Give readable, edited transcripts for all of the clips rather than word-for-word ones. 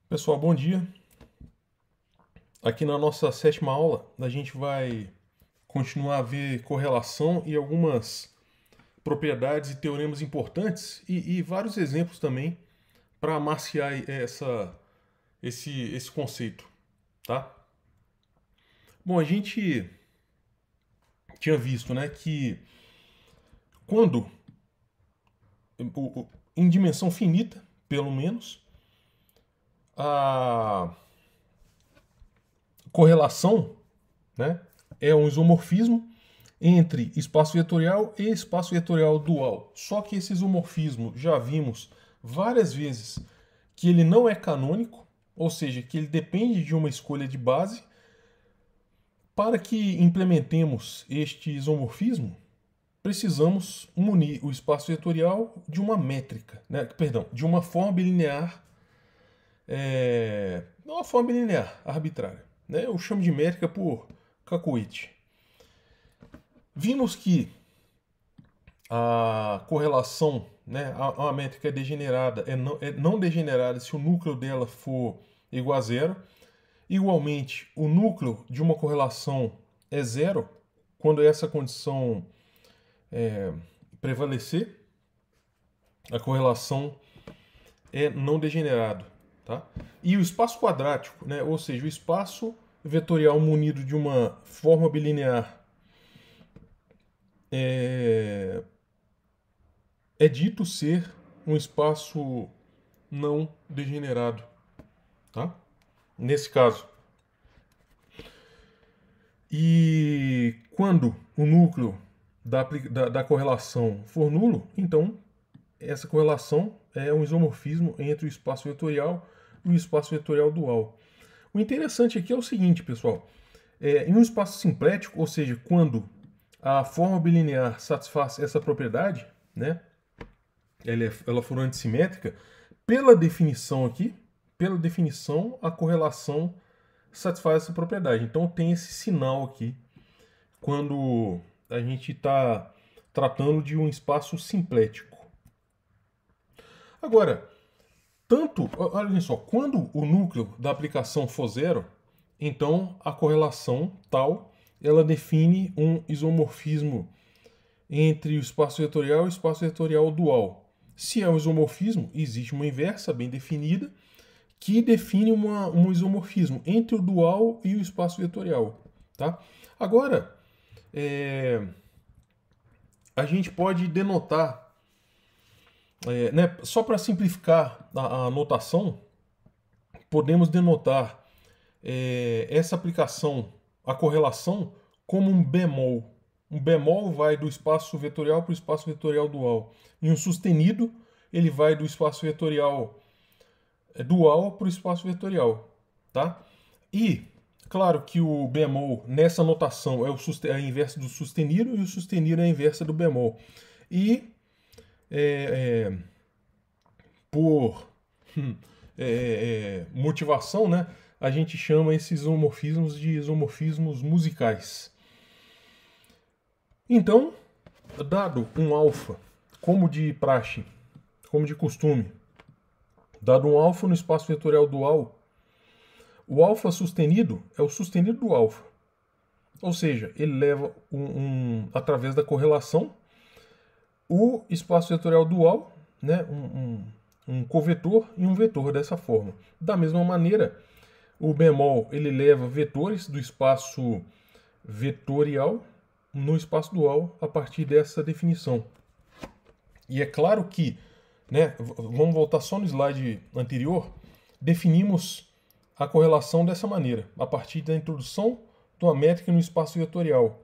Pessoal, bom dia. Aqui na nossa sétima aula, a gente vai continuar a ver correlação e algumas propriedades e teoremas importantes e vários exemplos também para amaciar esse conceito, tá? Bom, a gente tinha visto, né, que quando, em dimensão finita, pelo menos, a correlação, né, é um isomorfismo entre espaço vetorial e espaço vetorial dual. Só que esse isomorfismo já vimos várias vezes que ele não é canônico, ou seja, que ele depende de uma escolha de base. Para que implementemos este isomorfismo, precisamos munir o espaço vetorial de uma métrica, né? Perdão, de uma forma bilinear, não uma forma bilinear arbitrária. Né? Eu chamo de métrica por cacoete. Vimos que a correlação, né, a métrica é degenerada, é não degenerada se o núcleo dela for igual a zero. Igualmente, o núcleo de uma correlação é zero quando essa condição prevalecer, a correlação é não degenerado. Tá? E o espaço quadrático, né, ou seja, o espaço vetorial munido de uma forma bilinear é dito ser um espaço não degenerado, tá? Nesse caso. E quando o núcleo da correlação for nulo, então essa correlação é um isomorfismo entre o espaço vetorial e o espaço vetorial dual. O interessante aqui é o seguinte, pessoal. Em um espaço simplético, ou seja, quando a forma bilinear satisfaz essa propriedade, né, ela for antissimétrica, pela definição aqui, pela definição, a correlação satisfaz essa propriedade. Então tem esse sinal aqui quando a gente está tratando de um espaço simplético. Agora, olha só, quando o núcleo da aplicação for zero, então a correlação tal, ela define um isomorfismo entre o espaço vetorial e o espaço vetorial dual. Se é um isomorfismo, existe uma inversa bem definida que define um isomorfismo entre o dual e o espaço vetorial. Tá? Agora, a gente pode denotar, né, só para simplificar a notação, podemos denotar essa aplicação, a correlação, como um bemol. Um bemol vai do espaço vetorial para o espaço vetorial dual. E um sustenido, ele vai do espaço vetorial dual para o espaço vetorial. Tá? E, claro que o bemol, nessa notação, é a inversa do sustenido, e o sustenido é a inversa do bemol. E, por motivação, né, a gente chama esses isomorfismos de isomorfismos musicais. Então, dado um alfa, como de praxe, como de costume, dado um alfa no espaço vetorial dual, o alfa sustenido é o sustenido do alfa. Ou seja, ele leva através da correlação o espaço vetorial dual, né, um covetor e um vetor dessa forma. Da mesma maneira, o bemol ele leva vetores do espaço vetorial no espaço dual a partir dessa definição. E é claro que, né, vamos voltar só no slide anterior, definimos a correlação dessa maneira, a partir da introdução de uma métrica no espaço vetorial.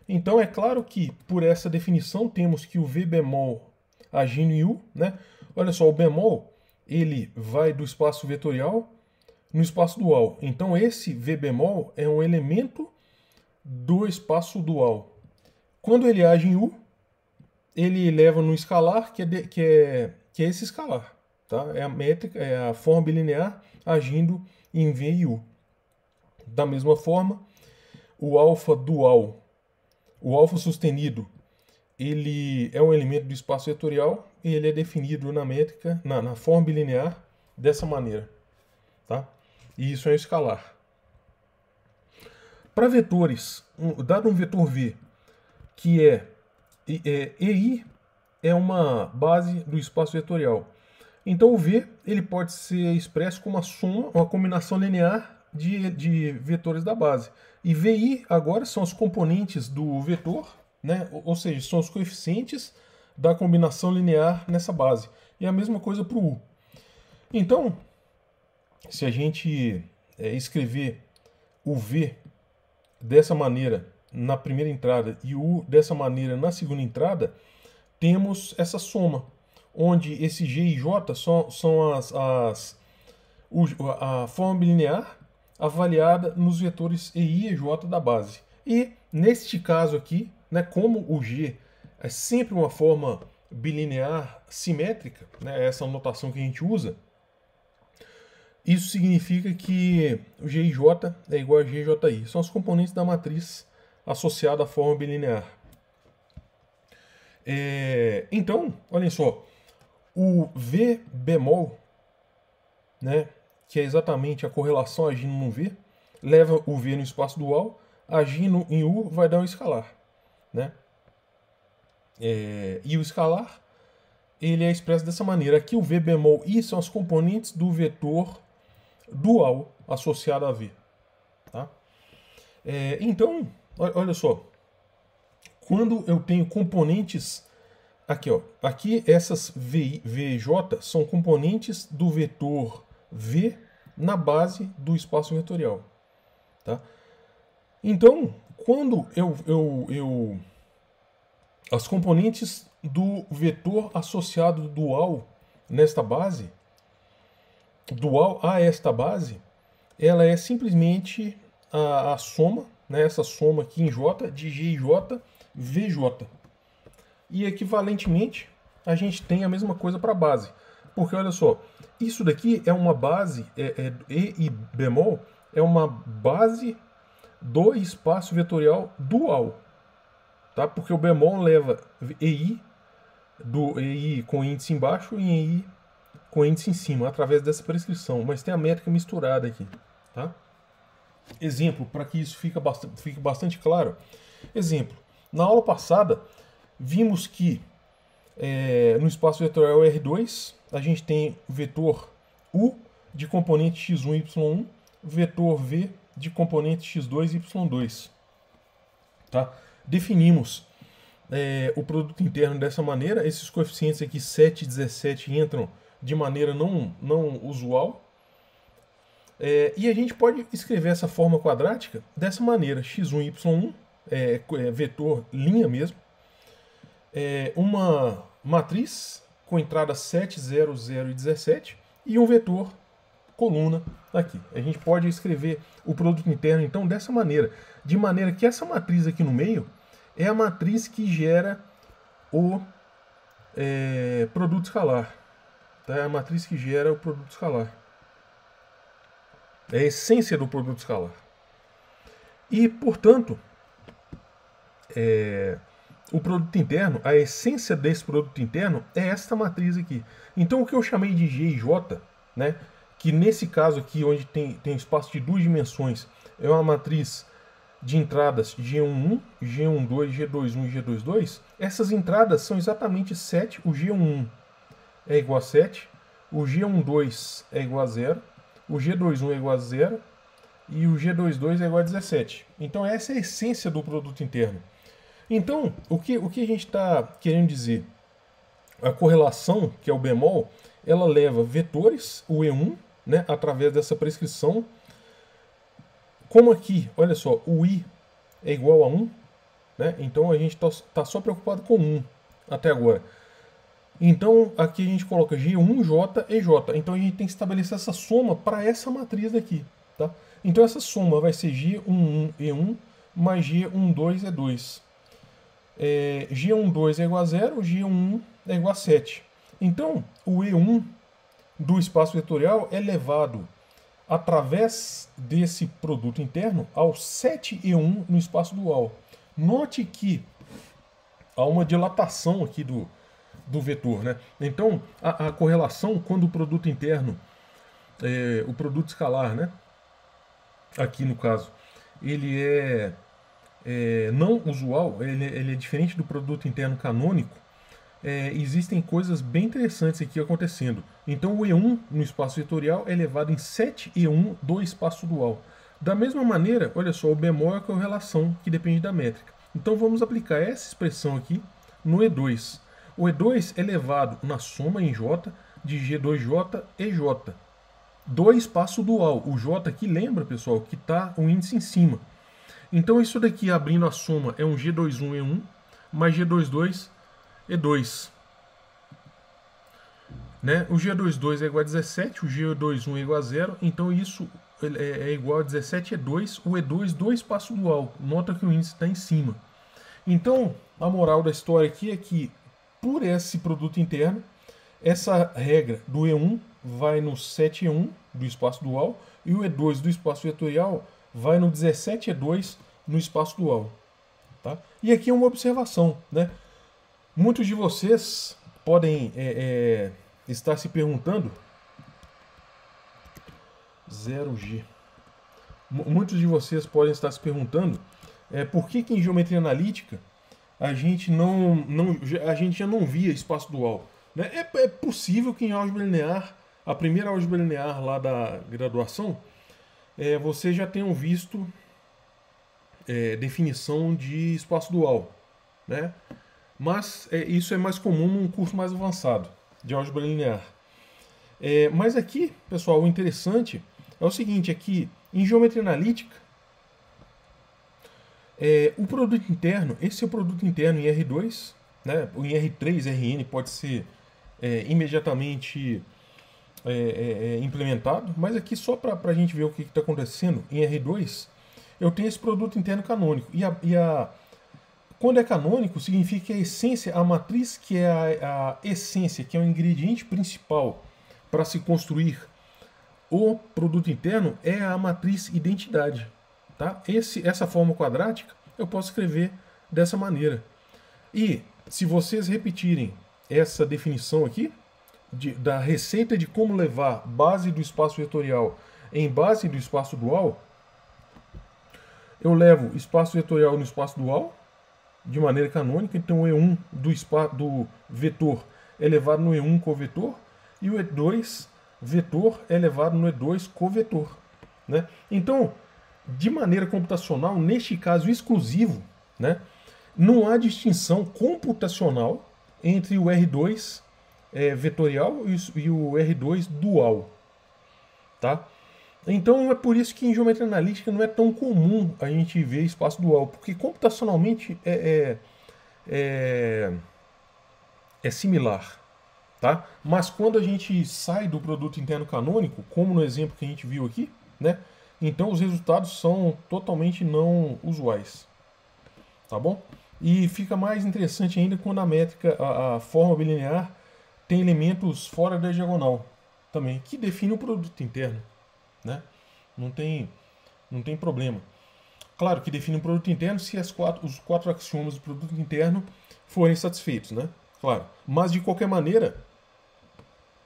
Então é claro que por essa definição temos que o V bemol agindo em U, né? Olha só, o bemol ele vai do espaço vetorial no espaço dual. Então esse V bemol é um elemento do espaço dual. Quando ele age em U, ele leva no escalar, que é esse escalar. Tá? É a métrica, é a forma bilinear agindo em V e U. Da mesma forma, o alfa dual, o alfa sustenido, ele é um elemento do espaço vetorial e ele é definido na métrica, na forma bilinear, dessa maneira. tá? E isso é um escalar. Para vetores, dado um vetor V, que EI é uma base do espaço vetorial. Então o V ele pode ser expresso como uma soma, uma combinação linear de vetores da base. E VI agora são os componentes do vetor, né? Ou seja, são os coeficientes da combinação linear nessa base. E a mesma coisa para o U. Então, se a gente escrever o V dessa maneira na primeira entrada e o U dessa maneira na segunda entrada, temos essa soma, onde esse G e J são a forma bilinear avaliada nos vetores EI e J da base. E neste caso aqui, né, como o G é sempre uma forma bilinear simétrica, né, essa notação que a gente usa, isso significa que o G e J é igual a G e JI. São os componentes da matriz associada à forma bilinear. Então, olhem só, o V bemol, né, que é exatamente a correlação agindo no V, leva o V no espaço dual, agindo em U vai dar um escalar, né? E o escalar, ele é expresso dessa maneira. Aqui o V bemol I são os componentes do vetor dual associado a V, tá? Então, olha só, quando eu tenho componentes aqui, ó, aqui essas VJ são componentes do vetor V na base do espaço vetorial, tá? Então, quando as componentes do vetor associado dual nesta base, dual a esta base, ela é simplesmente a soma, né, essa soma aqui em J de G e J, VJ. E equivalentemente, a gente tem a mesma coisa para a base. Porque olha só, isso daqui é uma base, E e bemol, é uma base do espaço vetorial dual. Tá? Porque o bemol leva EI, do EI com índice embaixo e EI com índice em cima, através dessa prescrição. Mas tem a métrica misturada aqui. Tá? Exemplo, para que isso fique bastante claro. Exemplo, na aula passada, vimos que no espaço vetorial R2, a gente tem vetor U de componente x1 e y1, vetor V de componente x2 e y2. Tá? Definimos o produto interno dessa maneira. Esses coeficientes aqui, 7 e 17, entram de maneira não usual. E a gente pode escrever essa forma quadrática dessa maneira, x1 e y1, vetor linha mesmo, uma matriz com entrada 7, 0, 0 e 17 e um vetor coluna aqui. A gente pode escrever o produto interno então dessa maneira, de maneira que essa matriz aqui no meio é a matriz que gera o produto escalar. Tá? É a matriz que gera o produto escalar. É a essência do produto escalar. E, portanto, o produto interno, a essência desse produto interno é esta matriz aqui. Então, o que eu chamei de G e J, né, que nesse caso aqui, onde tem espaço de duas dimensões, é uma matriz de entradas G11, G12, G21 e G22, essas entradas são exatamente 7. O G11 é igual a 7, o G12 é igual a 0, o G21 é igual a 0 e o G22 é igual a 17. Então essa é a essência do produto interno. Então, o que a gente está querendo dizer? A correlação, que é o bemol, ela leva vetores, o E1, né, através dessa prescrição. Como aqui, olha só, o I é igual a 1, né, então a gente está só preocupado com 1 até agora. Então, aqui a gente coloca G1, J e J. Então, a gente tem que estabelecer essa soma para essa matriz daqui. Tá? Então, essa soma vai ser G11 E1 mais G12 E2. G12 é igual a 0, G11 é igual a 7. Então, o E1 do espaço vetorial é levado através desse produto interno ao 7E1 no espaço dual. Note que há uma dilatação aqui do vetor, né? Então, a correlação, quando o produto interno o produto escalar, né? Aqui no caso, ele não usual, ele é diferente do produto interno canônico. Existem coisas bem interessantes aqui acontecendo. Então o E1 no espaço vetorial é elevado em 7E1 do espaço dual. Da mesma maneira, olha só, o bemol é a correlação que depende da métrica. Então vamos aplicar essa expressão aqui no E2. O E2 é elevado na soma em J de G2J e J do espaço dual. O J aqui lembra, pessoal, que está o índice em cima. Então isso daqui, abrindo a soma, é um G21E1 mais G22 E2. Né? O G22 é igual a 17, o G21 é igual a 0, então isso é igual a 17E2, o E2 do espaço dual. Nota que o índice está em cima. Então, a moral da história aqui é que, por esse produto interno, essa regra do E1 vai no 7E1 do espaço dual e o E2 do espaço vetorial vai no 17E2 no espaço dual. Tá? E aqui é uma observação, né? Muitos de vocês podem estar se perguntando 0G. Muitos de vocês podem estar se perguntando por que em geometria analítica a gente já não via espaço dual. Né? É possível que em álgebra linear, a primeira álgebra linear lá da graduação, vocês já tenham visto definição de espaço dual. Né? Mas isso é mais comum num curso mais avançado de álgebra linear. Mas aqui, pessoal, o interessante é o seguinte, é que em geometria analítica, o produto interno, esse é o produto interno em R2, né? Em R3, Rn pode ser imediatamente implementado, mas aqui só para a gente ver o que está acontecendo, em R2 eu tenho esse produto interno canônico, quando é canônico, significa que a essência, a matriz que é a essência, que é o ingrediente principal para se construir o produto interno, é a matriz identidade. Tá? Essa forma quadrática eu posso escrever dessa maneira. E se vocês repetirem essa definição aqui, da receita de como levar base do espaço vetorial em base do espaço dual, eu levo espaço vetorial no espaço dual, de maneira canônica, então o E1 do vetor é elevado no E1 covetor e o E2 vetor é elevado no E2 covetor. Né? Então, de maneira computacional, neste caso exclusivo, né, não há distinção computacional entre o R2 vetorial e o R2 dual. Tá? Então é por isso que em geometria analítica não é tão comum a gente ver espaço dual, porque computacionalmente é similar. Tá? Mas quando a gente sai do produto interno canônico, como no exemplo que a gente viu aqui, né, então os resultados são totalmente não usuais. Tá bom? E fica mais interessante ainda quando a métrica, a forma bilinear, tem elementos fora da diagonal também, que define o produto interno. Né? Não tem problema. Claro que define um produto interno se os quatro axiomas do produto interno forem satisfeitos, né? Claro. Mas de qualquer maneira,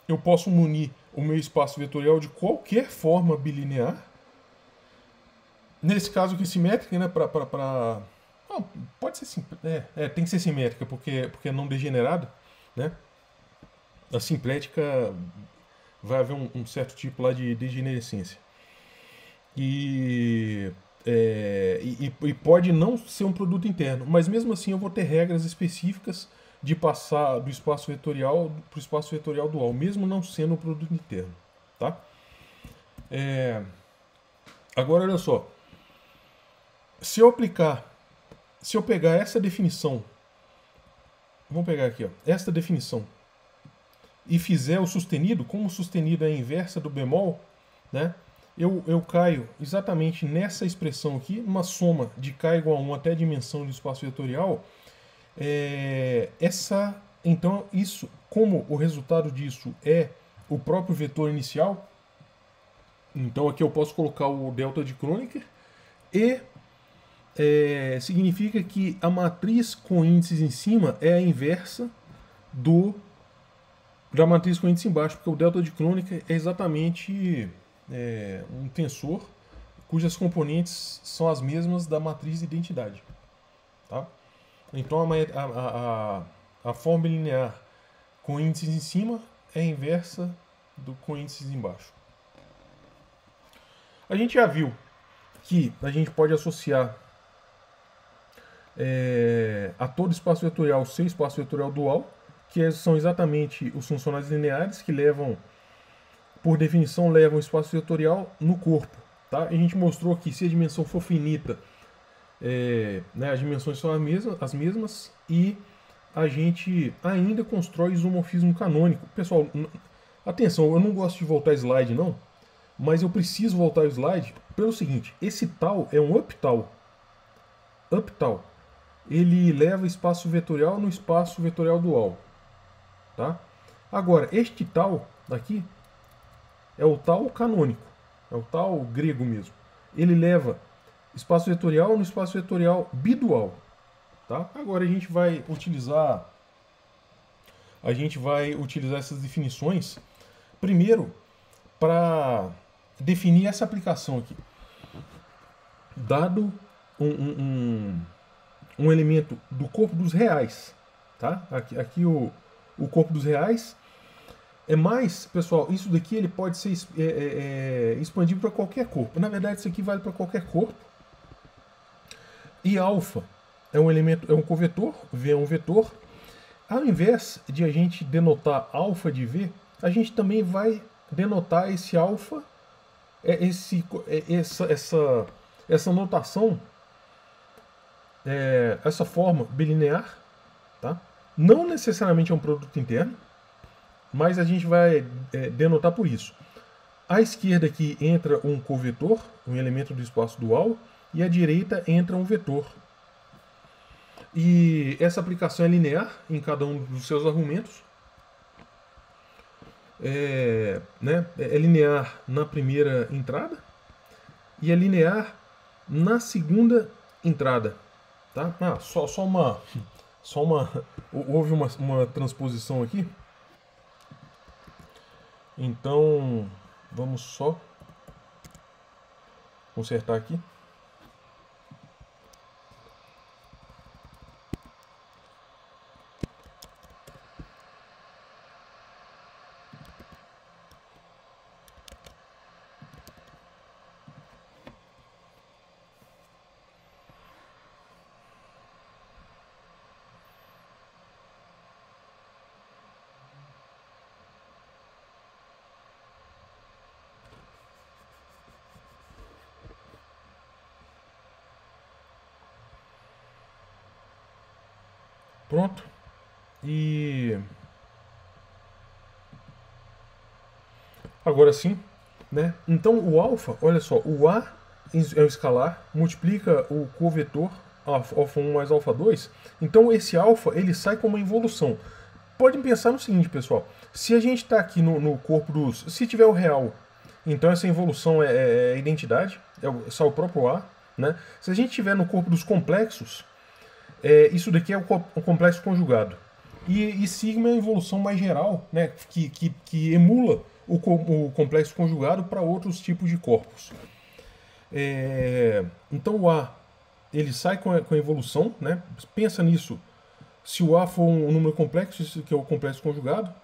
eu posso munir o meu espaço vetorial de qualquer forma bilinear. Nesse caso aqui simétrica, né? Não, pode ser tem que ser simétrica porque é não degenerada, né? A simplética vai haver um certo tipo lá de degenerescência. E pode não ser um produto interno, mas mesmo assim eu vou ter regras específicas de passar do espaço vetorial para o espaço vetorial dual, mesmo não sendo um produto interno. Tá? Agora olha só, se eu pegar essa definição, vamos pegar aqui, ó, esta definição, e fizer o sustenido, como o sustenido é a inversa do bemol, né? Eu caio exatamente nessa expressão aqui, uma soma de k igual a 1 até a dimensão do espaço vetorial. Então, isso, como o resultado disso é o próprio vetor inicial, então aqui eu posso colocar o delta de Kronecker, e significa que a matriz com índices em cima é a inversa do da matriz com índice embaixo, porque o delta de Kronecker é exatamente um tensor cujas componentes são as mesmas da matriz de identidade. Tá? Então a forma linear com índices em cima é a inversa do com índices embaixo. A gente já viu que a gente pode associar a todo espaço vetorial seu espaço vetorial dual, que são exatamente os funcionais lineares que levam, por definição, levam o espaço vetorial no corpo. Tá? A gente mostrou que se a dimensão for finita, as dimensões são as mesmas e a gente ainda constrói isomorfismo canônico. Pessoal, atenção, eu não gosto de voltar slide não, mas eu preciso voltar o slide pelo seguinte: esse tal é um uptal. Uptal. Ele leva espaço vetorial no espaço vetorial dual. Tá? Agora, este tal aqui é o tal canônico. É o tal grego mesmo. Ele leva espaço vetorial no espaço vetorial bidual. Tá? Agora a gente vai utilizar essas definições primeiro para definir essa aplicação aqui. Dado um elemento do corpo dos reais, tá? Aqui o corpo dos reais é mais, pessoal, isso daqui ele pode ser expandido para qualquer corpo. Na verdade, isso aqui vale para qualquer corpo. E alfa é um elemento, é um covetor, V é um vetor. Ao invés de a gente denotar alfa de V, a gente também vai denotar esse alfa, essa notação, essa forma bilinear, tá? Não necessariamente é um produto interno, mas a gente vai denotar por isso. À esquerda aqui entra um covetor, um elemento do espaço dual, e à direita entra um vetor. E essa aplicação é linear em cada um dos seus argumentos. É linear na primeira entrada e é linear na segunda entrada. Tá? Houve uma transposição aqui. Então, vamos só consertar aqui. Pronto. E agora sim, né? Então o alfa, olha só, o A é o escalar, multiplica o covetor alfa 1 mais alfa 2. Então esse alfa ele sai com uma involução. Podem pensar no seguinte, pessoal: se a gente está aqui no corpo dos, se tiver o real, então essa involução é identidade, só o próprio A, né? Se a gente tiver no corpo dos complexos, isso daqui é o complexo conjugado. E sigma é a evolução mais geral, né, que emula o complexo conjugado para outros tipos de corpos. Então o A ele sai com a evolução, né? Pensa nisso. Se o A for um número complexo, isso que é o complexo conjugado.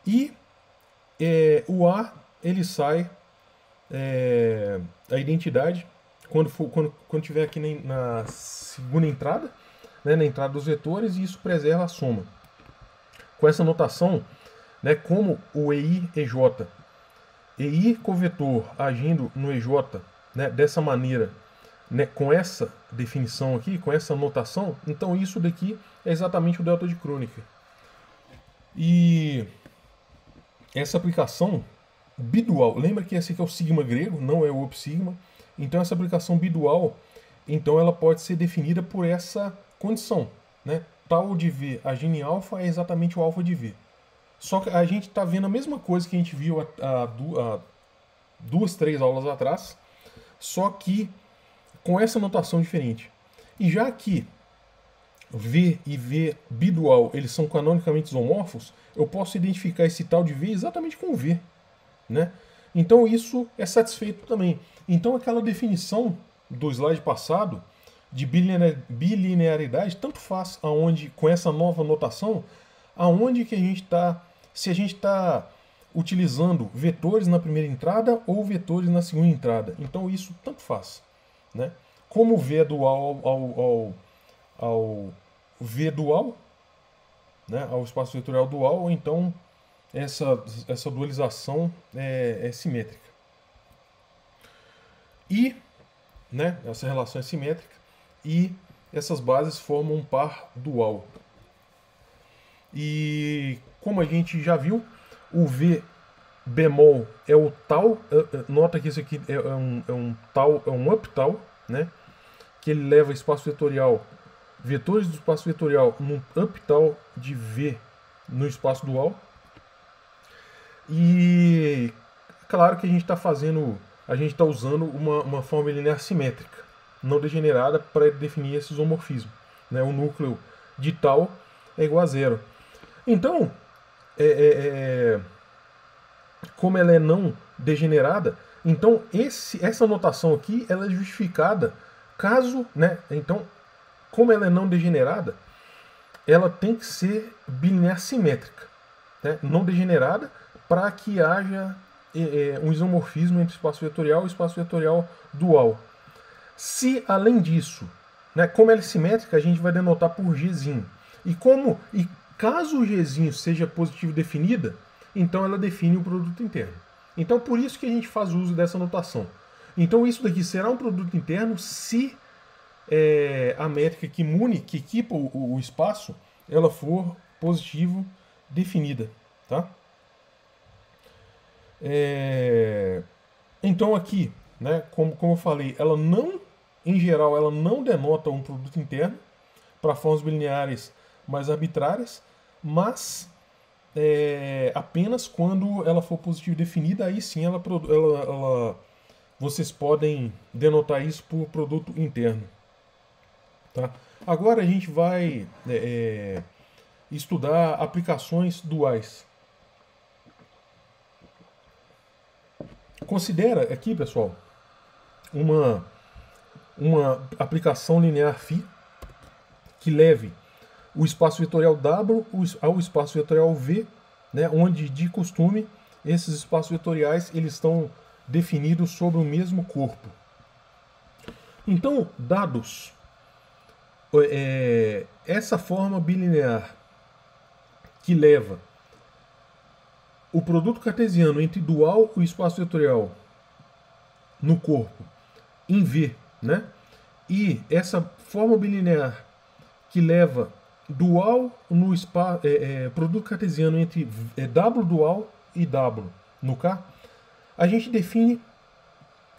E o A ele sai a identidade quando tiver aqui na segunda entrada, né, na entrada dos vetores, e isso preserva a soma. Com essa notação, né, como o EI EJ, EI covetor agindo no EJ, né, dessa maneira, né, com essa definição aqui, com essa notação, então isso daqui é exatamente o delta de Kronecker. E essa aplicação bidual, lembra que esse aqui é o sigma grego, não é o upsigma. Então essa aplicação bidual, então ela pode ser definida por essa condição, né? Tal de V agindo em alfa é exatamente o alfa de V. Só que a gente está vendo a mesma coisa que a gente viu há 2, 3 aulas atrás, só que com essa notação diferente. E já que V e V bidual, eles são canonicamente isomorfos, eu posso identificar esse tal de V exatamente com V, né? Então isso é satisfeito também. Então aquela definição do slide passado de bilinearidade, tanto faz aonde, com essa nova notação, aonde que a gente está, se a gente está utilizando vetores na primeira entrada ou vetores na segunda entrada. Então isso tanto faz, né? Como V é dual ao V dual, né, ao espaço vetorial dual, ou então essa dualização é simétrica. E, né, essa relação é simétrica, e essas bases formam um par dual. E como a gente já viu, o V bemol é o tal, nota que isso aqui é um tal, é um up tal, né, que ele leva espaço vetorial, vetores do espaço vetorial num up tal de V no espaço dual. E claro que a gente está usando uma forma linear simétrica, não degenerada, para definir esse isomorfismo, né? O núcleo de tal é igual a zero. Então, como ela é não degenerada, então essa notação aqui ela é justificada caso, né? Então, como ela é não degenerada, ela tem que ser bilinear simétrica, né? Não degenerada, para que haja um isomorfismo entre espaço vetorial e espaço vetorial dual. Se, além disso, né, como ela é simétrica, a gente vai denotar por Gzinho. E caso o Gzinho seja positivo definida, então ela define o produto interno. Então, por isso que a gente faz uso dessa notação. Então, isso daqui será um produto interno se a métrica que equipa o espaço, ela for positivo definida, tá? Então aqui, né, como eu falei, ela não, em geral, ela não denota um produto interno para formas bilineares mais arbitrárias, mas apenas quando ela for positivo definida, aí sim vocês podem denotar isso por produto interno. Tá? Agora a gente vai estudar aplicações duais. Considera aqui, pessoal, uma aplicação linear φ que leve o espaço vetorial W ao espaço vetorial V, né, onde, de costume, esses espaços vetoriais eles estão definidos sobre o mesmo corpo. Então, dados essa forma bilinear que leva o produto cartesiano entre dual e o espaço vetorial no corpo em V, né? E essa forma bilinear que leva dual no produto cartesiano entre W dual e W no K, a gente define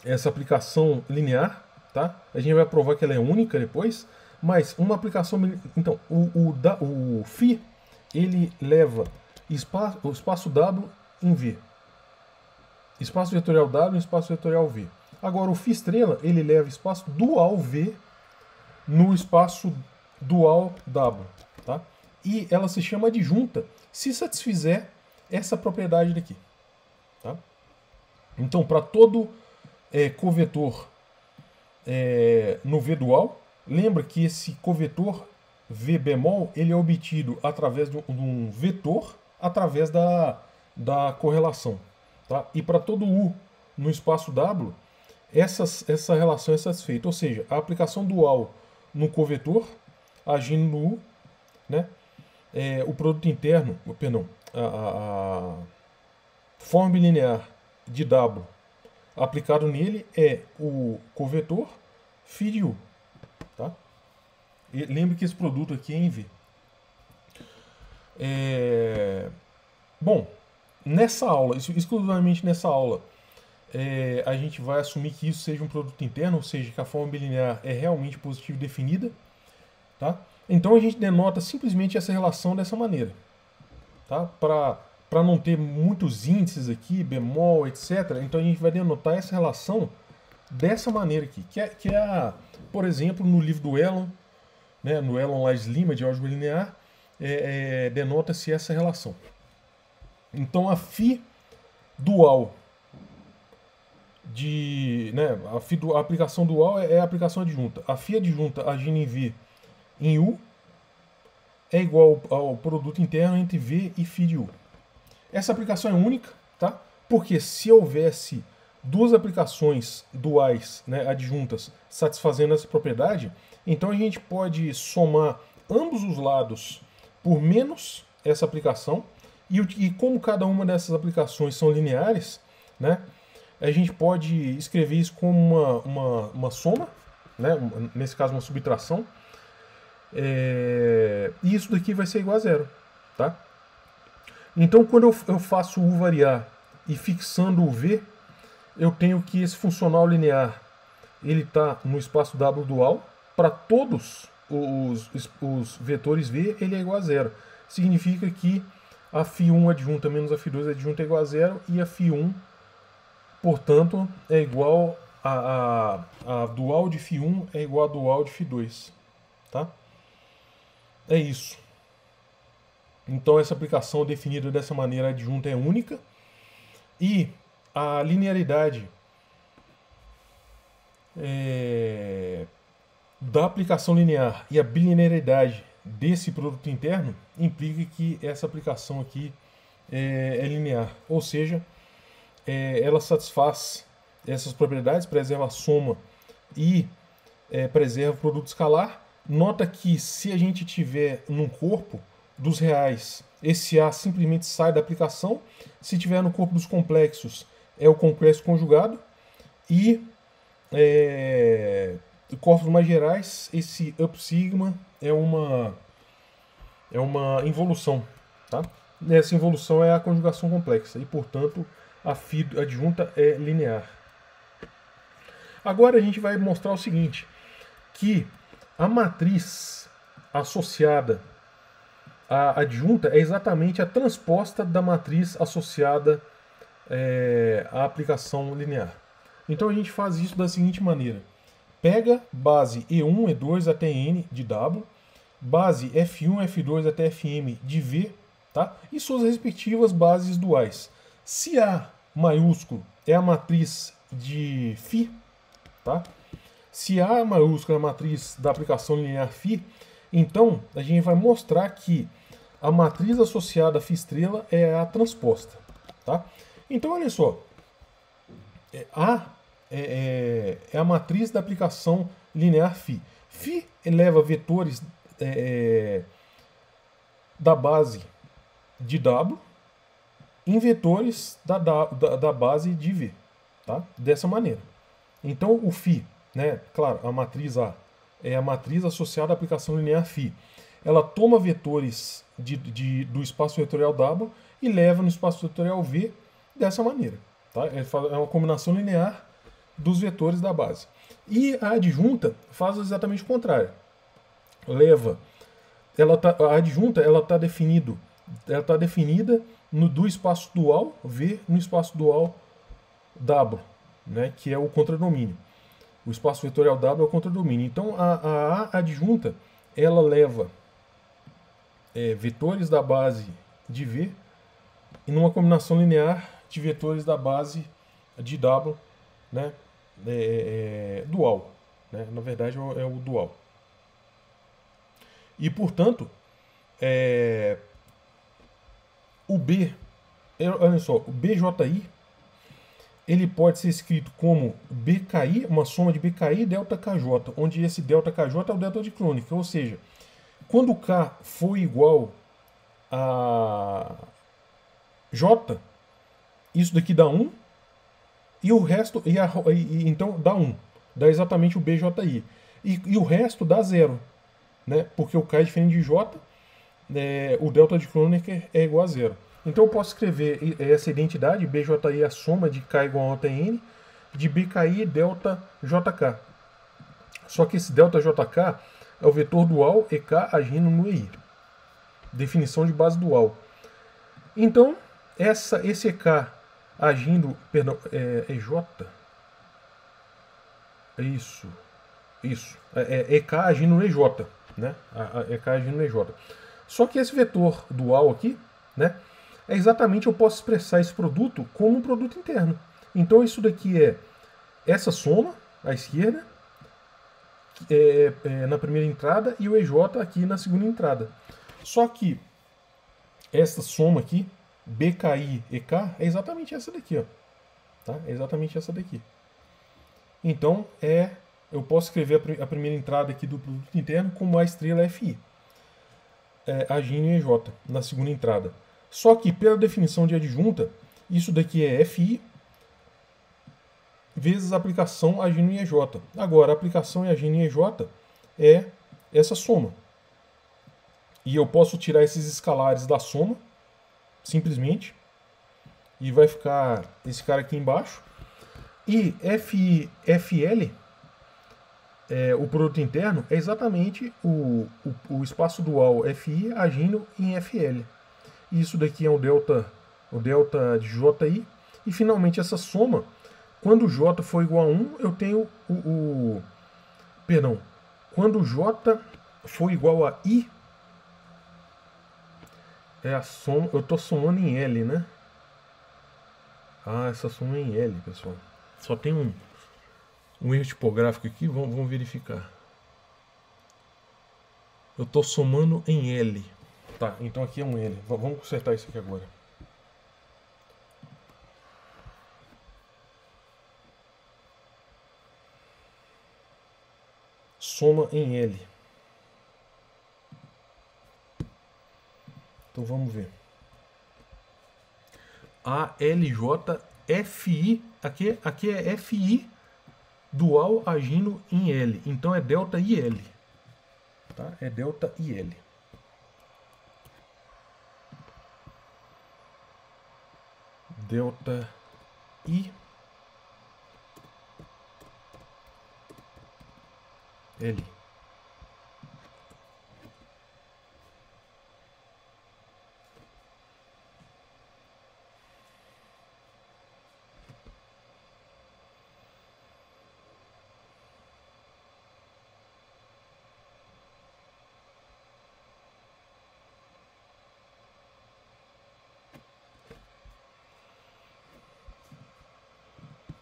essa aplicação linear, tá? A gente vai provar que ela é única depois, mas uma aplicação... Então, o φ, ele leva o espaço W em V. Espaço vetorial W em espaço vetorial V. Agora, o φ estrela, ele leva espaço dual V no espaço dual W. Tá? E ela se chama adjunta se satisfizer essa propriedade daqui. Tá? Então, para todo covetor no V dual, lembra que esse covetor V bemol ele é obtido através de um vetor através da correlação. Tá? E para todo U no espaço W, essa relação é satisfeita. Ou seja, a aplicação dual no covetor, agindo no U, né? O produto interno, perdão, a forma bilinear de W aplicado nele é o covetor φ de U. Tá? E lembre que esse produto aqui é em V. Bom, nessa aula, exclusivamente nessa aula, a gente vai assumir que isso seja um produto interno, ou seja, que a forma bilinear é realmente positiva definida. Tá? Então a gente denota simplesmente essa relação dessa maneira. Tá? Para não ter muitos índices aqui, bemol, etc. Então a gente vai denotar essa relação dessa maneira aqui, que é por exemplo, no livro do Elon, né, no Elon Lais Lima de álgebra linear, denota-se essa relação. Então a φ dual né, a aplicação dual é a aplicação adjunta. A φ adjunta agindo em V em U é igual ao produto interno entre V e φ de U. Essa aplicação é única, tá? Porque se houvesse duas aplicações duais, né, adjuntas, satisfazendo essa propriedade, então a gente pode somar ambos os lados por menos essa aplicação, e como cada uma dessas aplicações são lineares, né, a gente pode escrever isso como uma soma, né, nesse caso uma subtração, e isso daqui vai ser igual a zero. Tá? Então quando eu faço o U variar e fixando o V, eu tenho que esse funcional linear ele está no espaço W dual. Para todos os vetores V, ele é igual a zero. Significa que a φ1 adjunta menos a φ2 adjunta é igual a zero, e a φ1, portanto, é igual a dual de φ1 é igual a dual de φ2. Tá? É isso. Então essa aplicação definida dessa maneira adjunta é única, e a linearidade da aplicação linear e a bilinearidade desse produto interno implica que essa aplicação aqui é linear, ou seja, ela satisfaz essas propriedades, preserva a soma e preserva o produto escalar. Nota que se a gente tiver num corpo dos reais, esse A simplesmente sai da aplicação. Se tiver no corpo dos complexos, é o complexo conjugado. E corpos mais gerais, esse upsigma é uma involução. Tá? Essa involução é a conjugação complexa e, portanto, a φ adjunta é linear. Agora a gente vai mostrar o seguinte, que a matriz associada à adjunta é exatamente a transposta da matriz associada à aplicação linear. Então a gente faz isso da seguinte maneira. Pega base E1, E2 até N de W, base F1, F2 até Fm de V, tá? E suas respectivas bases duais. Se A maiúsculo é a matriz de φ, tá? Se A maiúsculo é a matriz da aplicação linear φ, então a gente vai mostrar que a matriz associada a φ estrela é a transposta. Tá? Então olha só, A é a matriz da aplicação linear φ. Φ eleva vetores da base de W em vetores da base de V. Tá? Dessa maneira. Então o φ, né, claro, a matriz A é a matriz associada à aplicação linear φ. Ela toma vetores do espaço vetorial W e leva no espaço vetorial V dessa maneira. Tá? É uma combinação linear dos vetores da base. E a adjunta faz exatamente o contrário. A adjunta está definida do espaço dual V no espaço dual W, né, que é o contradomínio. O espaço vetorial W é o contradomínio. Então a adjunta ela leva vetores da base de V e numa combinação linear de vetores da base de W, né, dual. Né? Na verdade é o dual. E portanto, o B, olha só, o BJI ele pode ser escrito como BKI, uma soma de BKI e delta KJ, onde esse delta KJ é o delta de crônica, ou seja, quando K for igual a J, isso daqui dá 1, e o resto, então dá 1, dá exatamente o BJI, e o resto dá 0, né? Porque o K é diferente de J, o delta de Kronecker é igual a 0. Então eu posso escrever essa identidade, BJI é a soma de K igual a até N, de BKI delta JK. Só que esse delta JK é o vetor dual EK agindo no EI. Definição de base dual. Então, esse EK agindo, perdão, é J? É isso. EK agindo no EJ. né? A EK agindo no EJ. Só que esse vetor dual aqui, né? É exatamente, eu posso expressar esse produto como um produto interno. Então isso daqui é essa soma à esquerda, na primeira entrada, e o EJ aqui na segunda entrada. Só que essa soma aqui, BKI EK, é exatamente essa daqui, ó. Tá? É exatamente essa daqui. Então, eu posso escrever a primeira entrada aqui do produto interno como a estrela FI, agindo em EJ, na segunda entrada. Só que, pela definição de adjunta, isso daqui é FI vezes a aplicação agindo em EJ. Agora, a aplicação agindo em EJ é essa soma. E eu posso tirar esses escalares da soma, simplesmente, e vai ficar esse cara aqui embaixo. E FL, o produto interno, é exatamente o espaço dual FI agindo em FL. E isso daqui é o delta de JI. E finalmente essa soma, quando J for igual a 1, eu tenho perdão, quando J for igual a I, é a soma, eu estou somando em L, né? Ah, essa soma é em L, pessoal. Só tem um erro tipográfico aqui, vamos verificar. Eu estou somando em L. Tá, então aqui é um L. Vamos consertar isso aqui agora. Soma em L. Então vamos ver. ALJ FI, aqui é FI dual agindo em L. Então é delta IL. Tá? É delta IL. Delta I L.